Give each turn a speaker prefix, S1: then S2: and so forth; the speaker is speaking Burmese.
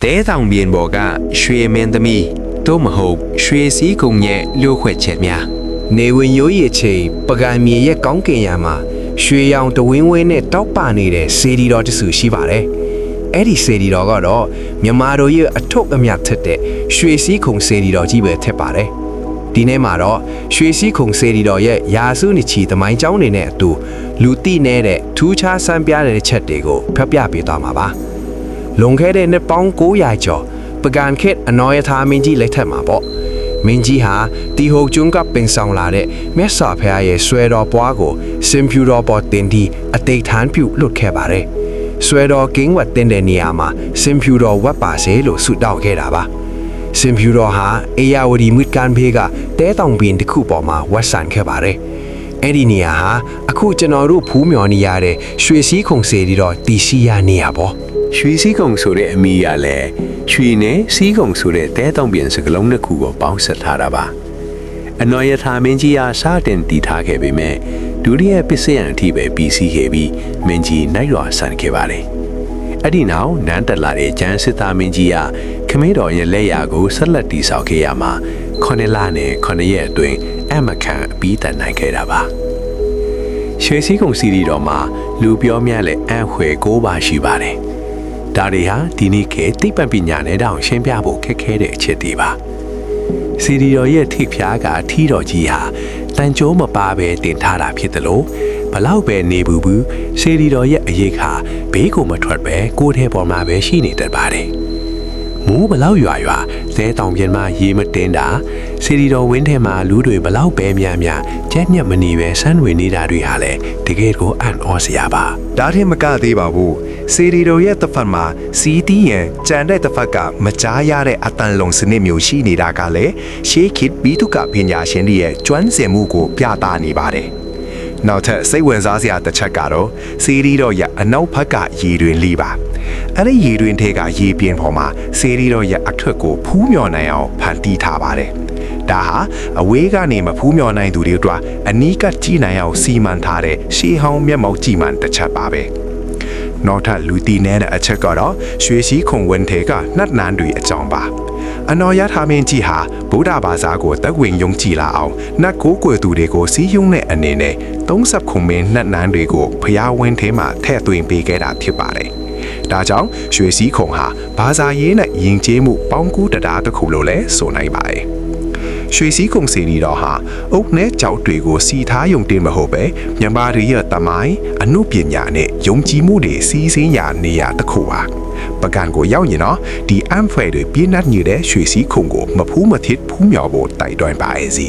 S1: တဲတောင်ပြင်ပေါ်ကရွှေမင်းသမီးသို့မဟုတ်ရွှေစည်းကုံရဲ့လျှို့ဝှက်ချက်များနေဝင်ရိုးရည်ချိန်ပကံမြေရဲ့ကောင်းကင်ရံမှာရွှေရောင်တဝင်းဝင်းနဲ့တောက်ပနေတဲ့စေတီတော်တဆူရှိပါတယ်။အဲ့ဒီစေတီတော်ကတော့မြန်မာတို့ရဲ့အထုပ်အမြတ်ထက်တဲ့ရွှေစည်းကုံစေတီတော်ကြီးပဲထက်ပါတယ်။ဒီနေ့မှာတော့ရွှေစည်းကုံစေတီတော်ရဲ့ရာစုနှစ်ချီသမိုင်းကြောင်းတွေနဲ့အတူလူသိနေတဲ့ထူးခြားဆန်းပြတဲ့ချက်တွေကိုဖျက်ပြပေးသွားမှာပါ။လွန်ခဲ့တဲ့နှစ်ပေါင်း900ကျော်ပကံခေတ်အနော်ရထားမင်းကြီးလက်ထက်မှာပေါ့မင်းကြီးဟာတီဟိုကျွန်းကပင်ဆောင်လာတဲ့မြတ်စွာဘုရားရဲ့ဆွဲတော်ပွားကိုစင်ဖြူတော်ပေါ်တင်ပြီးအတိတ်ထမ်းပြုလွတ်ခဲ့ပါတယ်ဆွဲတော်ကင်းဝတ်တင်တဲ့နေရာမှာစင်ဖြူတော်ဝတ်ပါစေလို့ဆုတောင်းခဲ့တာပါစင်ဖြူတော်ဟာအေယာဝတီမြစ်ကန်ဘေးကတဲတောင်ပင်တစ်ခုပေါ်မှာဝတ်ဆန်ခဲ့ပါတယ်အဲ့ဒီနေရာဟာအခုကျွန်တော်တို့ဖူးမြော်နေရတဲ့ရွှေစည်းခုံစေတီတော်တီစီယာနေရာပေါ့ရွှေစည်းကုံဆိုတဲ့အမည်ရလဲရွှေနဲ့စည်းကုံဆိုတဲ့တဲတောင်ပြင်စကလုံးနှစ်ခုကိုပေါင်းစပ်ထားတာပါအနော်ရထာမင်းကြီးအားစတင်တည်ထားခဲ့ပေမဲ့ဒုတိယပစ္စယံအထိပဲပြီးစီးခဲ့ပြီးမင်းကြီးနိုင်ရွာဆန်ခဲ့ပါတယ်အဲ့ဒီနောက်နန်းတက်လာတဲ့ကျန်းစစ်သားမင်းကြီးကခမင်းတော်ရဲ့လက်ရာကိုဆက်လက်တည်ဆောက်ခဲ့ရမှာ9လနဲ့9ရက်အတွင်းအမခန့်ပြီးတန်နိုင်ခဲ့တာပါရွှေစည်းကုံစီရီတော်မှာလူပြောများလဲအံ့ဖွယ်9ပါရှိပါတယ်ဒါတွေဟာဒီနေ့ခေတ်သိပ္ပံပညာနဲ့တောင်ရှင်းပြဖို့ခက်ခဲတဲ့အချက်တွေပါစီရီတော်ရဲ့ထိပ်ဖျားကထီတော်ကြီးဟာတန်ကြိုးမပါပဲတင်ထားတာဖြစ်တယ်လို့ဘလောက်ပဲနေဘူးစီရီတော်ရဲ့အရေးခါဘေးကိုမထွက်ပဲကိုယ်ထဲပေါ်မှာပဲရှိနေတတ်ပါတယ်မိုးဘလောက်ရွာသဲတောင်ပြင်မှာရေမတင်တာစီရီတော်ဝင်းထဲမှာလူတွေဘလောက်ပဲများကျက်ညက်မနေပဲဆန်းဝင်နေတာတွေဟာလည်းတကယ်ကိုအံ့ဩစရာပါ
S2: ဒါထင်မကသေးပါဘူးစေရီတော်ရဲ့တစ်ဖက်မှာစီတီးရန်ကြံတဲ့တစ်ဖက်ကမကြားရတဲ့အတန်လုံးစနစ်မျိုးရှိနေတာကလည်းရှေးခေတ်ဘီတုကပညာရှင်တွေရဲ့ကျွမ်းကျင်မှုကိုပြသနေပါတယ်နောက်ထပ်စိတ်ဝင်စားစရာတစ်ချက်ကတော့စေရီတော်ရဲ့အနောက်ဘက်ကရေတွင်လေးပါအဲ့ဒီရေတွင်ထဲကရေပြင်းပေါ်မှာစေရီတော်ရဲ့အထွတ်ကိုဖူးမြော်နိုင်အောင်ဖန်တီးထားပါတယ်ဒါဟာအဝေးကနေမဖူးမြော်နိုင်သူတွေအတွက်အနီးကကြည့်နိုင်အောင်စီမံထားတဲ့ရှေးဟောင်းမျက်မှောက်ကြည့်မှန်တစ်ချက်ပါပဲနောက်ထပ်လူတီနေတဲ့အချက်ကတော့ရွှေစည်းခုံဝင်းထဲကနှက်နန်းတွေအကြောင်းပါအနော်ရထာမင်းကြီးဟာဗုဒ္ဓဘာသာကိုတက်ဝင်ယုံကြည်လာအောင်နတ်ကိုးကွယ်သူတွေကိုစီးယုံတဲ့အနေနဲ့30ခုမင်းနှက်နန်းတွေကိုဖျားဝင်းထဲမှာထည့်သွင်းပေးခဲ့တာဖြစ်ပါတယ်ဒါကြောင့်ရွှေစည်းခုံဟာဘာသာရေးနဲ့ယဉ်ကျေးမှုပေါင်းကူးတရားတစ်ခုလို့လည်းဆိုနိုင်ပါတယ်ရွှေစည်းကုံစီရီတော်ဟာအုတ်နဲ့ကြောက်တွေကိုစီထားယုံတင်မဟုတ်ပဲမြန်မာတွေရဲ့တမိုင်းအမှုပညာနဲ့ယုံကြည်မှုတွေစီးစင်းရာနေရာတစ်ခုပါပကံကိုရောက်ရင်တော့ဒီအမ်ဖွယ်တွေပြင်းထန်နေတဲ့ရွှေစည်းခုံကိုမဖူးမထစ်ဖူးမြော်ဖို့တိုက်တွန်းပါစီ